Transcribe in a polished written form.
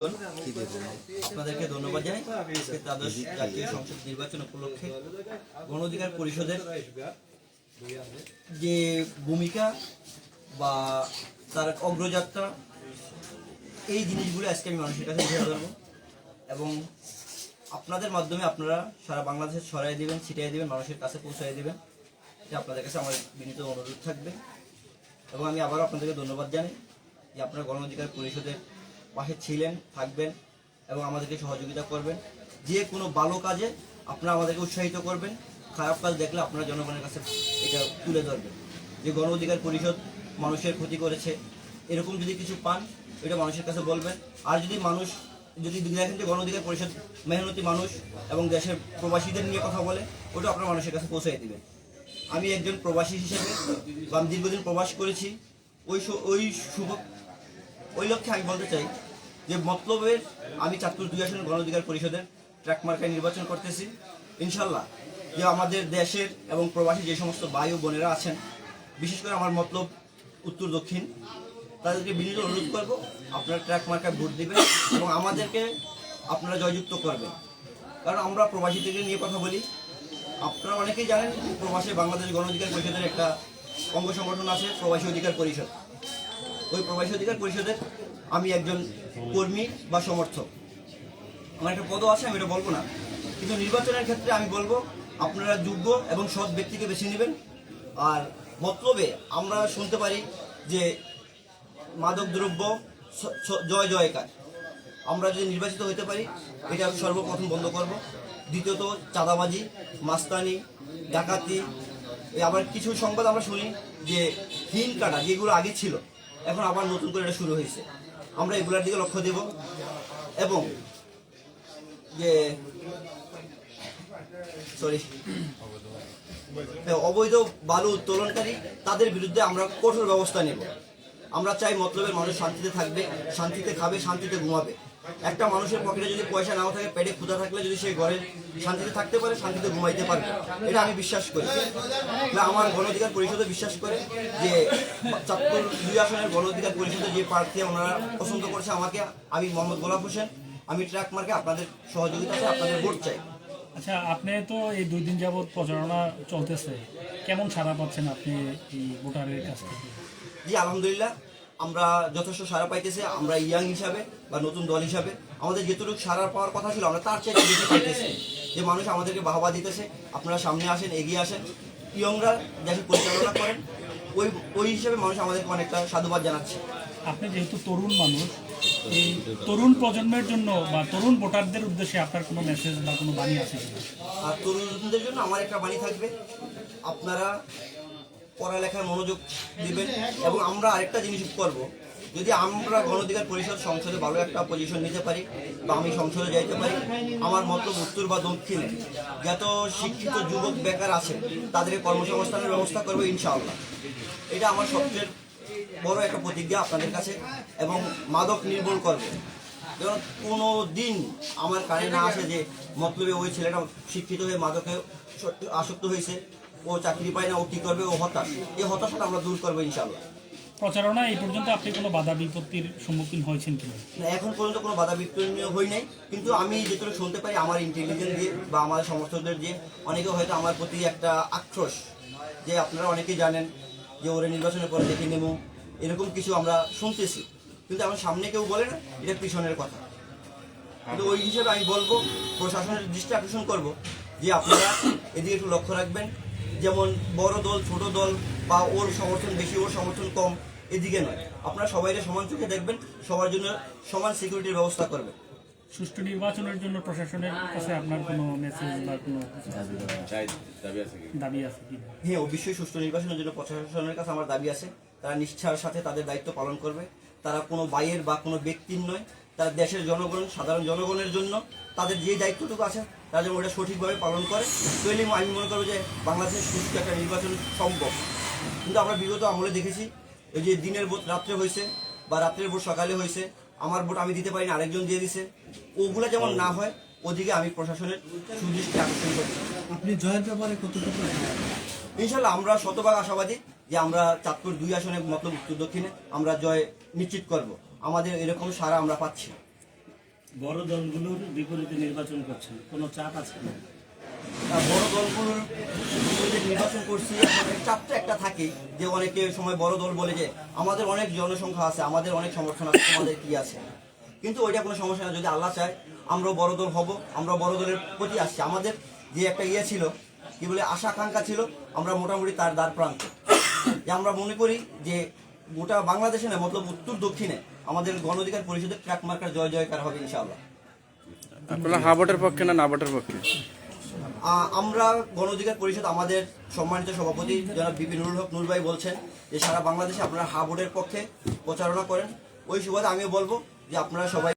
আপনাদেরকে ধন্যবাদ জানাই। দ্বাদশ জাতীয় সংসদ নির্বাচন উপলক্ষে গণ অধিকার পরিষদের যে ভূমিকা বা তার অগ্রযাত্রা, এই জিনিসগুলো আজকে আমি মানুষের কাছে তুলে ধরবো এবং আপনাদের মাধ্যমে আপনারা সারা বাংলাদেশে ছড়াই দেবেন, ছিটিয়ে দেবেন, মানুষের কাছে পৌঁছাই দেবেন। যে আপনাদের কাছে আমার বিনীত অনুরোধ থাকবে এবং আমি আবারও আপনাদেরকে ধন্যবাদ জানাই যে আপনারা গণ অধিকার পরিষদের পাশে ছিলেন, থাকবেন এবং আমাদেরকে সহযোগিতা করবেন। যে কোনো ভালো কাজে আপনারা আমাদেরকে উৎসাহিত করবেন, খারাপ কাজ দেখলে আপনারা জনগণের কাছে এটা তুলে ধরবেন যে গণ অধিকার পরিষদ মানুষের ক্ষতি করেছে, এরকম যদি কিছু পান এটা মানুষের কাছে বলবেন। আর যদি দেখেন যে গণ অধিকার পরিষদ মেহনতি মানুষ এবং দেশের প্রবাসীদের নিয়ে কথা বলে, ওটা আপনারা মানুষের কাছে পৌঁছে দেবেন। আমি একজন প্রবাসী হিসেবে আমি দীর্ঘদিন প্রবাস করেছি, ওই লক্ষ্যে আমি বলতে চাই যে মতলবের আমি চাঁদপুর 2 আসনের গণ অধিকার পরিষদের ট্র্যাক মার্কায় নির্বাচন করতেছি। ইনশাল্লাহ যে আমাদের দেশের এবং প্রবাসী যে সমস্ত ভাই ও বোনেরা আছেন, বিশেষ করে আমার মতলব উত্তর দক্ষিণ, তাদেরকে বিনীত অনুরোধ করবো আপনারা ট্র্যাক মার্কায় ভোট দিবেন এবং আমাদেরকে আপনারা জয়যুক্ত করবেন। কারণ আমরা প্রবাসীদেরকে নিয়ে কথা বলি, আপনারা অনেকেই জানেন প্রবাসী বাংলাদেশ গণ অধিকার পরিষদের একটা অঙ্গ সংগঠন আছে প্রবাসী অধিকার পরিষদ। ওই প্রবাসী অধিকার পরিষদের আমি একজন কর্মী বা সমর্থক। আমার একটা পদও আছে, আমি এটা বলবো না, কিন্তু নির্বাচনের ক্ষেত্রে আমি বলবো আপনারা যোগ্য এবং সৎ ব্যক্তিকে বেছে নেবেন। আর মতলবে আমরা শুনতে পারি যে মাদক দ্রব্য জয় জয়কার, আমরা যদি নির্বাচিত হতে পারি এটা সর্বপ্রথম বন্ধ করব। দ্বিতীয়ত চাঁদাবাজি, মাস্তানি, ডাকাতি, আবার কিছু সংবাদ আমরা শুনি যে হিন কাটা যেগুলো আগে ছিল এখন আবার নতুন করে এটা শুরু হয়েছে, আমরা এগুলোর দিকে লক্ষ্য দেব এবং যে অবৈধ বালু উত্তোলনকারী তাদের বিরুদ্ধে আমরা কঠোর ব্যবস্থা নেব। আমরা চাই মতলবের মানুষ শান্তিতে থাকবে, শান্তিতে খাবে, শান্তিতে ঘুমাবে। একটা মানুষের পকেটে যদি পয়সা নাও থাকে, পেটে ক্ষুধা থাকলে যদি সে ঘরে শান্তিতে থাকতে পারে, শান্তিতে ঘুমাইতে পারবে, এটা আমি বিশ্বাস করি। আমার গণ অধিকার পরিষদে বিশ্বাস করে যে চাঁদপুর 2 আসনের গণ অধিকার পরিষদের যে প্রার্থী ওনারা পছন্দ করছে আমাকে, আমি মোহাম্মদ গোলাপ হোসেন, আমি ট্র্যাক মার্কে আপনাদের সহযোগিতা চাই, আপনাদের ভোট চাই। আচ্ছা, আপনি তো এই 2 দিন যাবৎ প্রচারণা চলতেছে, কেমন সাড়া পাচ্ছেন আপনি এই ভোটারের কাছ থেকে? জি আলহামদুলিল্লাহ, আমরা যথেষ্ট সাড়া পাইতেছি। আমরা ইয়াং হিসাবে বা নতুন দল হিসাবে আমাদের যেটুকু সাড়া পাওয়ার কথা ছিল আমরা তার চাইতে বেশি পাইতেছি। যে মানুষ আমাদেরকে বাহবা দিতেছে, আপনারা সামনে আসেন, এগিয়ে আসেন, ইয়ংরা দেশে পরিচালনা করেন, ওই হিসাবে মানুষ আমাদেরকে অনেকটা সাধুবাদ জানাচ্ছে। আপনি যেহেতু তরুণ মানুষ, এই তরুণ প্রজন্মের জন্য বা তরুণ ভোটারদের উদ্দেশ্যে আপনার কোনো মেসেজ বা কোনো বাণী আছে? আর তরুণদের জন্য আমার একটা বাণী থাকবে, আপনারা পড়ালেখায় মনোযোগ দিবেন এবং আমরা আরেকটা জিনিস করব, যদি আমরা গণ অধিকার পরিষদ সংসদে ভালো একটা পজিশন নিতে পারি বা আমি সংসদে যাইতে পারি, আমার মতো উত্তর বা দক্ষিণে যত শিক্ষিত যুবক বেকার আছে তাদেরকে কর্মসংস্থানের ব্যবস্থা করবো ইনশাআল্লাহ। এটা আমার সবচেয়ে বড় একটা প্রতিজ্ঞা আপনাদের কাছে। এবং মাদক নির্মূল করবো, যেন কোনো দিন আমার কানে না আসে যে মতলবে ওই ছেলেটা শিক্ষিত হয়ে মাদকে আসক্ত হয়েছে, ও চাকরি পায় না, ও কি করবে, ও হতাশ। এই হতাশাটা আমরা দূর করবো ইনশাআল্লাহ। প্রচারণা এই পর্যন্ত আপনি কোনো বাধা বিপত্তির সম্মুখীন হয়েছেন কিনা? এখন পর্যন্ত কোনো বাধা বিপত্তি হই নাই, কিন্তু আমি যেটুকু শুনতে পারি আমার ইন্টেলিজেন্স দিয়ে বা আমার সমর্থকদের দিয়ে অনেকে হয়তো আমার প্রতি একটা আক্রোশ, যে আপনারা অনেকেই জানেন যে ওরা নির্বাচনের পরে দেখে নেব, এরকম কিছু আমরা শুনতেছি। কিন্তু আমার সামনে কেউ বলে না, এটা পিছনের কথা। কিন্তু ওই হিসেবে আমি বলবো, প্রশাসনের দৃষ্টি আকর্ষণ করব যে আপনারা এদিকে একটু লক্ষ্য রাখবেন। যেমন বড় দল, ছোট দল বা ওর সমর্থন বেশি, ওর সমর্থন কম, এদিকে নয়। আপনারা সবাইকে সমান চোখে দেখবেন, সবার জন্য সমান সিকিউরিটির ব্যবস্থা করবেন। সুষ্ঠু নির্বাচনের জন্য প্রশাসনের কাছে আপনার কোনো মেসেজ বা কোনো দাবি আছে কি? হ্যাঁ, অবশ্যই সুষ্ঠু নির্বাচনের জন্য প্রশাসনের কাছে আমার দাবি আছে। তারা নিষ্ঠার সাথে তাদের দায়িত্ব পালন করবে। তারা কোনো বাইয়ের বা কোনো ব্যক্তির নয়, তারা দেশের জনগণ, সাধারণ জনগণের জন্য তাদের যে দায়িত্বটুকু আছে তারা যেন ওটা সঠিকভাবে পালন করে। তাহলে আমি মনে করবো যে বাংলাদেশের সুষ্ঠু একটা নির্বাচন সম্ভব। কিন্তু আমরা বিগত আমলে দেখেছি, এই যে দিনের ভোট রাত্রে হয়েছে বা রাত্রের ভোট সকালে হয়েছে, আমার ভোট আমি দিতে পারিনি, আরেকজন দিয়ে দিছে, ওগুলা যেমন না হয় ওদিকে আমি প্রশাসনের সুদৃষ্টি আকর্ষণ করছি। আপনি জয়ের ব্যাপারে কতটুকু? ইনশাল্লাহ আমরা শতভাগ আশাবাদী যে আমরা চাঁদপুর 2 আসনে মতলব উত্তর দক্ষিণে আমরা জয় নিশ্চিত করব। আমাদের এরকম সারা আমরা পাচ্ছি। বড় দলগুলোর বিপরীতে নির্বাচন করছেন, কোনো চাপ আছে না? বড় দলগুলোর বিপরীতে নির্বাচন করছি, এখন চাপটা একটা থাকে যে অনেকে সময় বড় দল বলে যে আমাদের অনেক জনসংখ্যা আছে, আমাদের অনেক সমর্থন আছে, আমাদের কি আছে, কিন্তু ওইটা কোনো সমস্যা না। যদি আল্লাহ চায় আমরা বড় দল হব, আমরা বড় দলের প্রতি আসছি। আমাদের যে একটা ছিল কি বলে আশা আকাঙ্ক্ষা ছিল, আমরা মোটামুটি তার দ্বার প্রান্ত। যে আমরা মনে করি যে গোটা বাংলাদেশে না, মতলব উত্তর দক্ষিণে আমাদের গণ অধিকার পরিষদের ট্রাক মার্কার জয় জয়কার হবে ইনশাআল্লাহ। আপনারা হা ভোটের পক্ষে না না ভোটের পক্ষে? আমরা গণ অধিকার পরিষদ, আমাদের সম্মানিত সভাপতি জনাব বিপি নুরুল হক নূর ভাই বলছেন যে সারা বাংলাদেশে আপনারা হা ভোটের পক্ষে প্রচারণা করেন। ওই সুবাদে আমিও বলবো যে আপনারা সবাই